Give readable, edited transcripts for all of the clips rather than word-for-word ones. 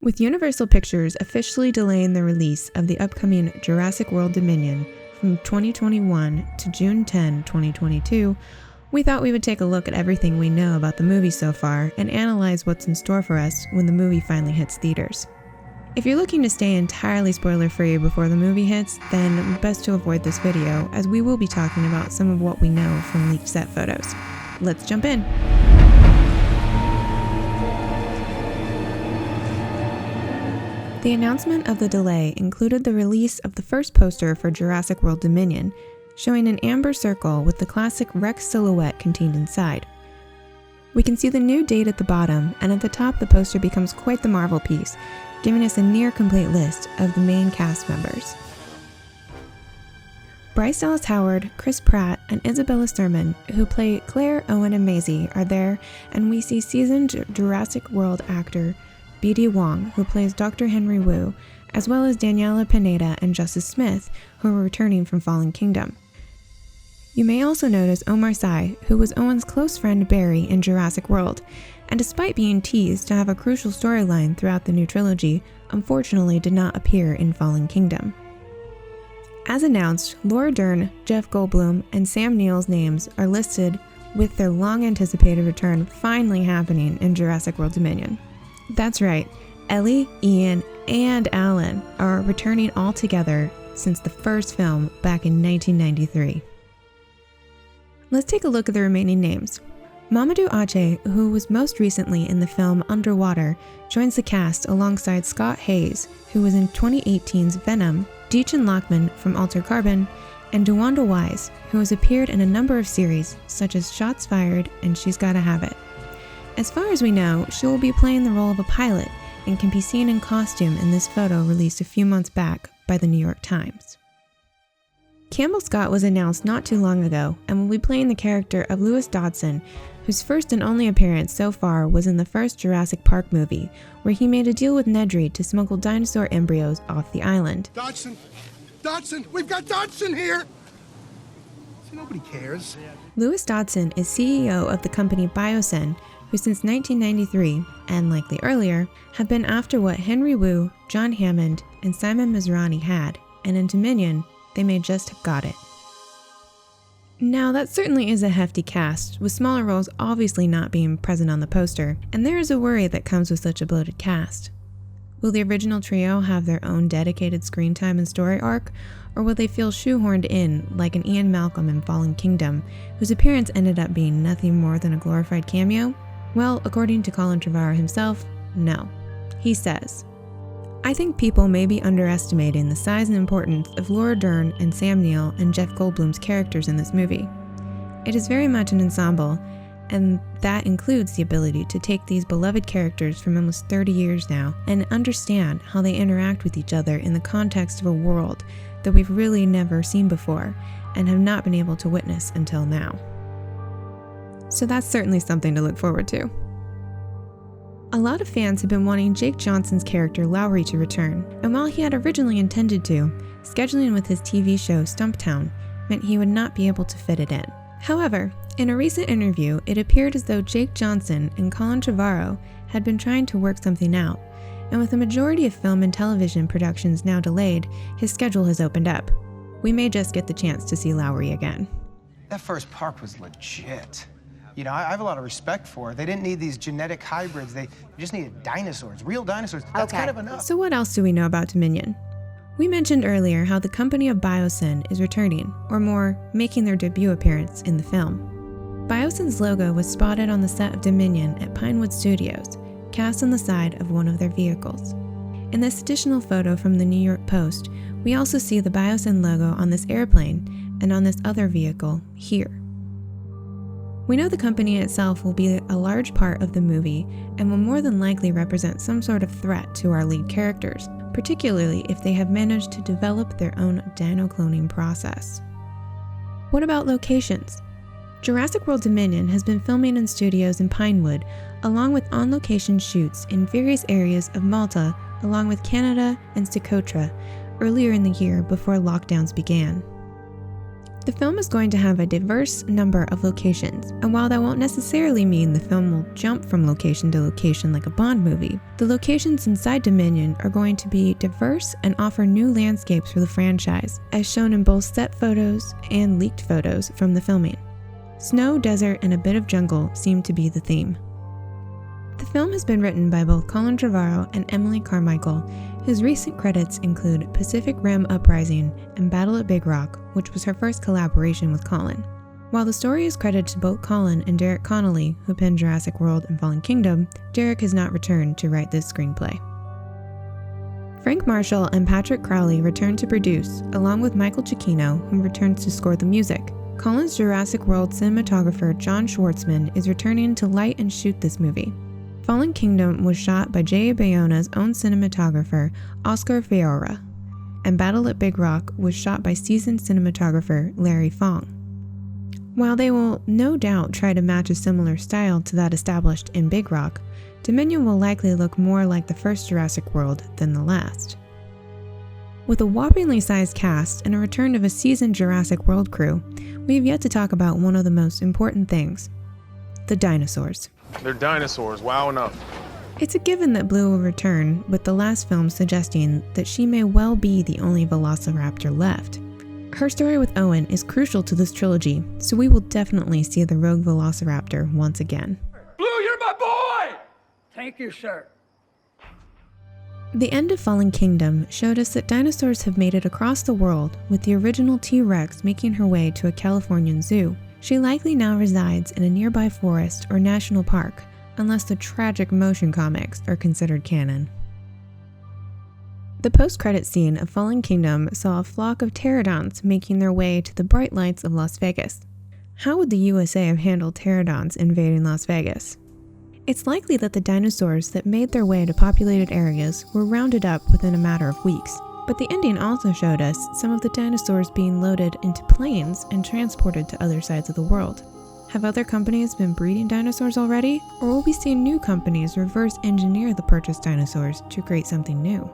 With Universal Pictures officially delaying the release of the upcoming Jurassic World Dominion from 2021 to June 10, 2022, we thought we would take a look at everything we know about the movie so far and analyze what's in store for us when the movie finally hits theaters. If you're looking to stay entirely spoiler-free before the movie hits, then best to avoid this video, as we will be talking about some of what we know from leaked set photos. Let's jump in. The announcement of the delay included the release of the first poster for Jurassic World Dominion, showing an amber circle with the classic Rex silhouette contained inside. We can see the new date at the bottom, and at the top the poster becomes quite the Marvel piece, giving us a near-complete list of the main cast members. Bryce Dallas Howard, Chris Pratt, and Isabella Sermon, who play Claire, Owen, and Maisie, are there, and we see seasoned Jurassic World actor B.D. Wong, who plays Dr. Henry Wu, as well as Daniela Pineda and Justice Smith, who are returning from Fallen Kingdom. You may also notice Omar Sy, who was Owen's close friend Barry in Jurassic World, and despite being teased to have a crucial storyline throughout the new trilogy, unfortunately did not appear in Fallen Kingdom. As announced, Laura Dern, Jeff Goldblum, and Sam Neill's names are listed, with their long-anticipated return finally happening in Jurassic World Dominion. That's right, Ellie, Ian, and Alan are returning all together since the first film back in 1993. Let's take a look at the remaining names. Mamadou Ache, who was most recently in the film Underwater, joins the cast alongside Scott Hayes, who was in 2018's Venom, Deacon Lockman from Altered Carbon, and DeWanda Wise, who has appeared in a number of series such as Shots Fired and She's Gotta Have It. As far as we know, she will be playing the role of a pilot and can be seen in costume in this photo released a few months back by the New York Times. Campbell Scott was announced not too long ago and will be playing the character of Lewis Dodson, whose first and only appearance so far was in the first Jurassic Park movie, where he made a deal with Nedry to smuggle dinosaur embryos off the island. Dodson! Dodson! We've got Dodson here! See, nobody cares. Lewis Dodson is CEO of the company BioSyn, who since 1993, and likely earlier, have been after what Henry Wu, John Hammond, and Simon Masrani had, and in Dominion, they may just have got it. Now, that certainly is a hefty cast, with smaller roles obviously not being present on the poster, and there is a worry that comes with such a bloated cast. Will the original trio have their own dedicated screen time and story arc, or will they feel shoehorned in like an Ian Malcolm in Fallen Kingdom, whose appearance ended up being nothing more than a glorified cameo? Well, according to Colin Trevorrow himself, no. He says, "I think people may be underestimating the size and importance of Laura Dern and Sam Neill and Jeff Goldblum's characters in this movie. It is very much an ensemble, and that includes the ability to take these beloved characters from almost 30 years now and understand how they interact with each other in the context of a world that we've really never seen before and have not been able to witness until now." So that's certainly something to look forward to. A lot of fans have been wanting Jake Johnson's character Lowry to return, and while he had originally intended to, scheduling with his TV show Stumptown meant he would not be able to fit it in. However, in a recent interview, it appeared as though Jake Johnson and Colin Trevorrow had been trying to work something out, and with the majority of film and television productions now delayed, his schedule has opened up. We may just get the chance to see Lowry again. That first park was legit. You know, I have a lot of respect for it. They didn't need these genetic hybrids. They just needed dinosaurs, real dinosaurs. That's kind of enough. So what else do we know about Dominion? We mentioned earlier how the company of BioSyn is returning, or more, making their debut appearance in the film. BioSyn's logo was spotted on the set of Dominion at Pinewood Studios, cast on the side of one of their vehicles. In this additional photo from the New York Post, we also see the BioSyn logo on this airplane and on this other vehicle here. We know the company itself will be a large part of the movie and will more than likely represent some sort of threat to our lead characters, particularly if they have managed to develop their own dino cloning process. What about locations? Jurassic World Dominion has been filming in studios in Pinewood, along with on-location shoots in various areas of Mantah, along with Canada and Socotra, earlier in the year before lockdowns began. The film is going to have a diverse number of locations, and while that won't necessarily mean the film will jump from location to location like a Bond movie, the locations inside Dominion are going to be diverse and offer new landscapes for the franchise, as shown in both set photos and leaked photos from the filming. Snow, desert, and a bit of jungle seem to be the theme. The film has been written by both Colin Trevorrow and Emily Carmichael, whose recent credits include Pacific Rim Uprising and Battle at Big Rock, which was her first collaboration with Colin. While the story is credited to both Colin and Derek Connolly, who penned Jurassic World and Fallen Kingdom, Derek has not returned to write this screenplay. Frank Marshall and Patrick Crowley returned to produce, along with Michael Giacchino, who returns to score the music. Colin's Jurassic World cinematographer John Schwartzman is returning to light and shoot this movie. Fallen Kingdom was shot by J.A. Bayona's own cinematographer, Oscar Fiora, and Battle at Big Rock was shot by seasoned cinematographer Larry Fong. While they will no doubt try to match a similar style to that established in Big Rock, Dominion will likely look more like the first Jurassic World than the last. With a whoppingly sized cast and a return of a seasoned Jurassic World crew, we have yet to talk about one of the most important things: the dinosaurs. They're dinosaurs, wow enough. It's a given that Blue will return, with the last film suggesting that she may well be the only velociraptor left. Her story with Owen is crucial to this trilogy, so we will definitely see the rogue velociraptor once again. Blue, you're my boy! Thank you, sir. The end of Fallen Kingdom showed us that dinosaurs have made it across the world, with the original T-Rex making her way to a Californian zoo. She likely now resides in a nearby forest or national park, unless the tragic motion comics are considered canon. The post-credit scene of Fallen Kingdom saw a flock of pterodons making their way to the bright lights of Las Vegas. How would the USA have handled pterodons invading Las Vegas? It's likely that the dinosaurs that made their way to populated areas were rounded up within a matter of weeks. But the ending also showed us some of the dinosaurs being loaded into planes and transported to other sides of the world. Have other companies been breeding dinosaurs already? Or will we see new companies reverse engineer the purchased dinosaurs to create something new?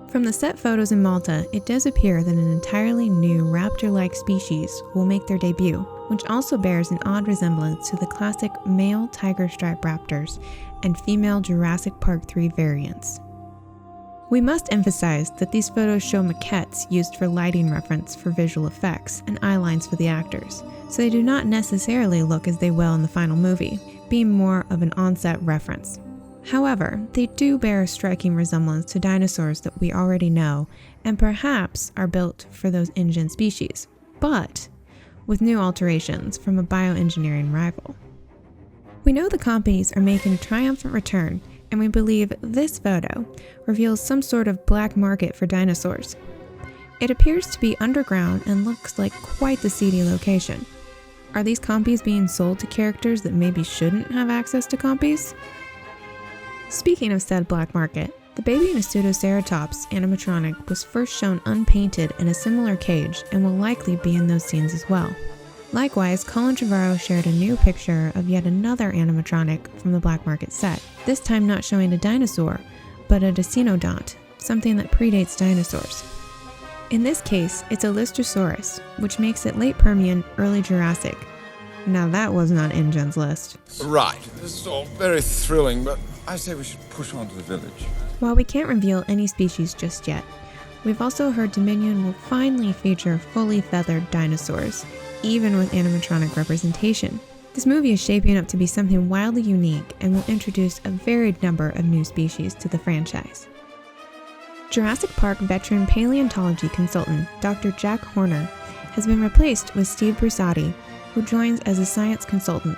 From the set photos in Mantah, it does appear that an entirely new raptor-like species will make their debut, which also bears an odd resemblance to the classic male tiger stripe raptors and female Jurassic Park 3 variants. We must emphasize that these photos show maquettes used for lighting reference for visual effects and eye lines for the actors, so they do not necessarily look as they will in the final movie, being more of an on-set reference. However, they do bear a striking resemblance to dinosaurs that we already know and perhaps are built for those InGen species, but with new alterations from a bioengineering rival. We know the companies are making a triumphant return, and we believe this photo reveals some sort of black market for dinosaurs. It appears to be underground and looks like quite the seedy location. Are these compies being sold to characters that maybe shouldn't have access to compies? Speaking of said black market, the baby in a Pseudoceratops animatronic was first shown unpainted in a similar cage and will likely be in those scenes as well. Likewise, Colin Trevorrow shared a new picture of yet another animatronic from the black market set, this time not showing a dinosaur, but a Decenodont, something that predates dinosaurs. In this case, it's a Lystrosaurus, which makes it late Permian, early Jurassic. Now that wasn't on InGen's list. Right, this is all very thrilling, but I say we should push on to the village. While we can't reveal any species just yet, we've also heard Dominion will finally feature fully feathered dinosaurs, even with animatronic representation. This movie is shaping up to be something wildly unique and will introduce a varied number of new species to the franchise. Jurassic Park veteran paleontology consultant Dr. Jack Horner has been replaced with Steve Brusati, who joins as a science consultant.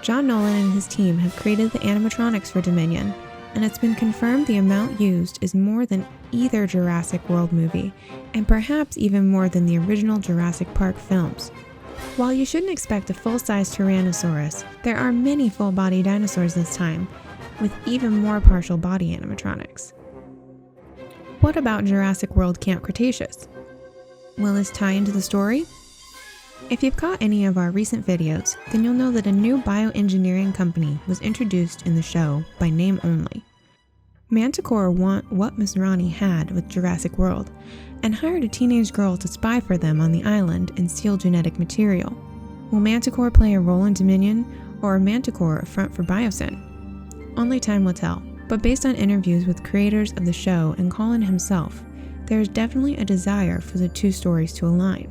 John Nolan and his team have created the animatronics for Dominion, and it's been confirmed the amount used is more than either Jurassic World movie, and perhaps even more than the original Jurassic Park films. While you shouldn't expect a full-size Tyrannosaurus, there are many full-body dinosaurs this time, with even more partial body animatronics. What about Jurassic World Camp Cretaceous? Will this tie into the story? If you've caught any of our recent videos, then you'll know that a new bioengineering company was introduced in the show by name only. Mantah want what Masrani had with Jurassic World, and hired a teenage girl to spy for them on the island and steal genetic material. Will Manticore play a role in Dominion, or are Manticore a front for BioSyn? Only time will tell, but based on interviews with creators of the show and Colin himself, there is definitely a desire for the two stories to align.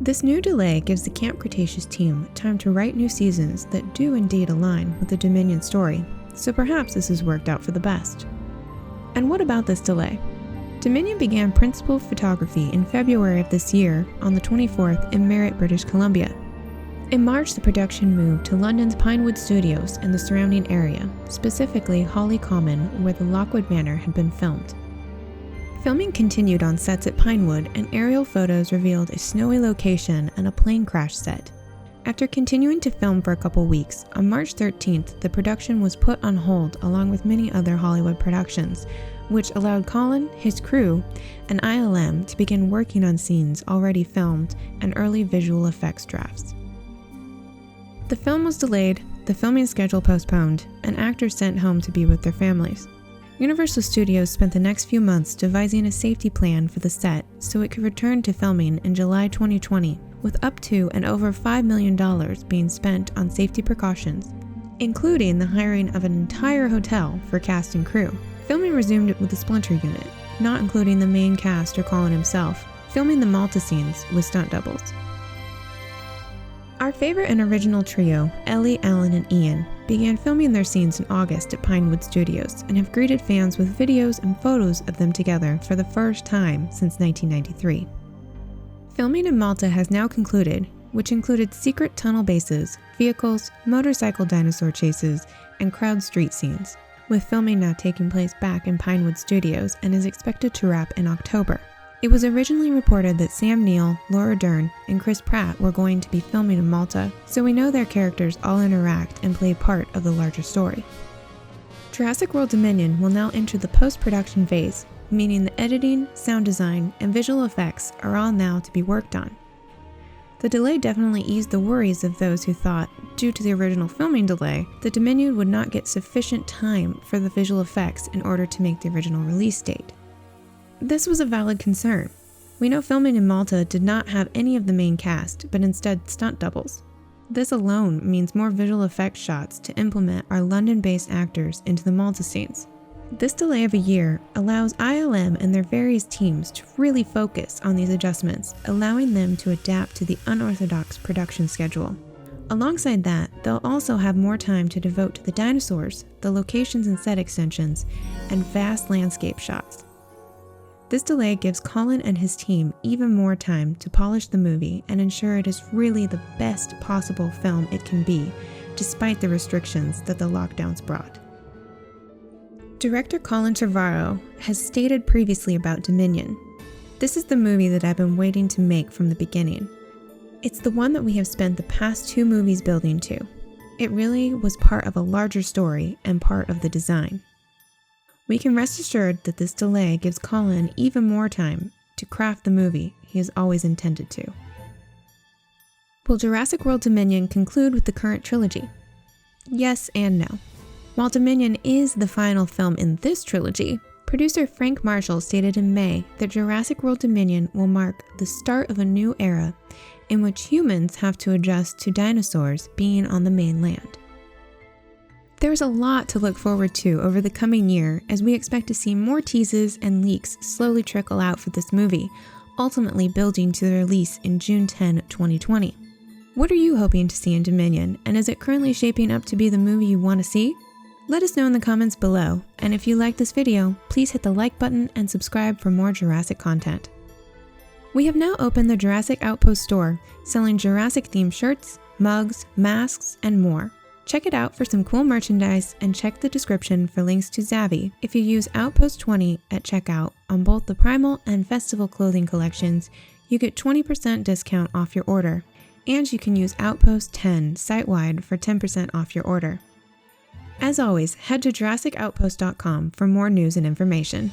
This new delay gives the Camp Cretaceous team time to write new seasons that do indeed align with the Dominion story, so perhaps this has worked out for the best. And what about this delay? Dominion began principal photography in February of this year on the 24th in Merritt, British Columbia. In March, the production moved to London's Pinewood Studios and the surrounding area, specifically Hawley Common, where the Lockwood Manor had been filmed. Filming continued on sets at Pinewood, and aerial photos revealed a snowy location and a plane crash set. After continuing to film for a couple weeks, on March 13th, the production was put on hold along with many other Hollywood productions, which allowed Colin, his crew, and ILM to begin working on scenes already filmed and early visual effects drafts. The film was delayed, the filming schedule postponed, and actors sent home to be with their families. Universal Studios spent the next few months devising a safety plan for the set so it could return to filming in July 2020, with up to and over $5 million being spent on safety precautions, including the hiring of an entire hotel for cast and crew. Filming resumed with the Splinter unit, not including the main cast or Colin himself, filming the Mantah scenes with stunt doubles. Our favorite and original trio, Ellie, Alan, and Ian, began filming their scenes in August at Pinewood Studios and have greeted fans with videos and photos of them together for the first time since 1993. Filming in Mantah has now concluded, which included secret tunnel bases, vehicles, motorcycle dinosaur chases, and crowd street scenes, with filming now taking place back in Pinewood Studios and is expected to wrap in October. It was originally reported that Sam Neill, Laura Dern, and Chris Pratt were going to be filming in Mantah, so we know their characters all interact and play part of the larger story. Jurassic World Dominion will now enter the post-production phase, meaning the editing, sound design, and visual effects are all now to be worked on. The delay definitely eased the worries of those who thought, due to the original filming delay, the Dominion would not get sufficient time for the visual effects in order to make the original release date. This was a valid concern. We know filming in Mantah did not have any of the main cast, but instead stunt doubles. This alone means more visual effects shots to implement our London-based actors into the Mantah scenes. This delay of a year allows ILM and their various teams to really focus on these adjustments, allowing them to adapt to the unorthodox production schedule. Alongside that, they'll also have more time to devote to the dinosaurs, the locations and set extensions, and vast landscape shots. This delay gives Colin and his team even more time to polish the movie and ensure it is really the best possible film it can be, despite the restrictions that the lockdowns brought. Director Colin Trevorrow has stated previously about Dominion, "This is the movie that I've been waiting to make from the beginning. It's the one that we have spent the past 2 movies building to. It really was part of a larger story and part of the design." We can rest assured that this delay gives Colin even more time to craft the movie he has always intended to. Will Jurassic World Dominion conclude with the current trilogy? Yes and no. While Dominion is the final film in this trilogy, producer Frank Marshall stated in May that Jurassic World Dominion will mark the start of a new era in which humans have to adjust to dinosaurs being on the mainland. There's a lot to look forward to over the coming year as we expect to see more teases and leaks slowly trickle out for this movie, ultimately building to the release in June 10, 2020. What are you hoping to see in Dominion, and is it currently shaping up to be the movie you want to see? Let us know in the comments below, and if you like this video, please hit the like button and subscribe for more Jurassic content. We have now opened the Jurassic Outpost store, selling Jurassic-themed shirts, mugs, masks, and more. Check it out for some cool merchandise and check the description for links to Zavvi. If you use Outpost 20 at checkout on both the Primal and Festival clothing collections, you get 20% discount off your order, and you can use Outpost 10 site-wide for 10% off your order. As always, head to JurassicOutpost.com for more news and information.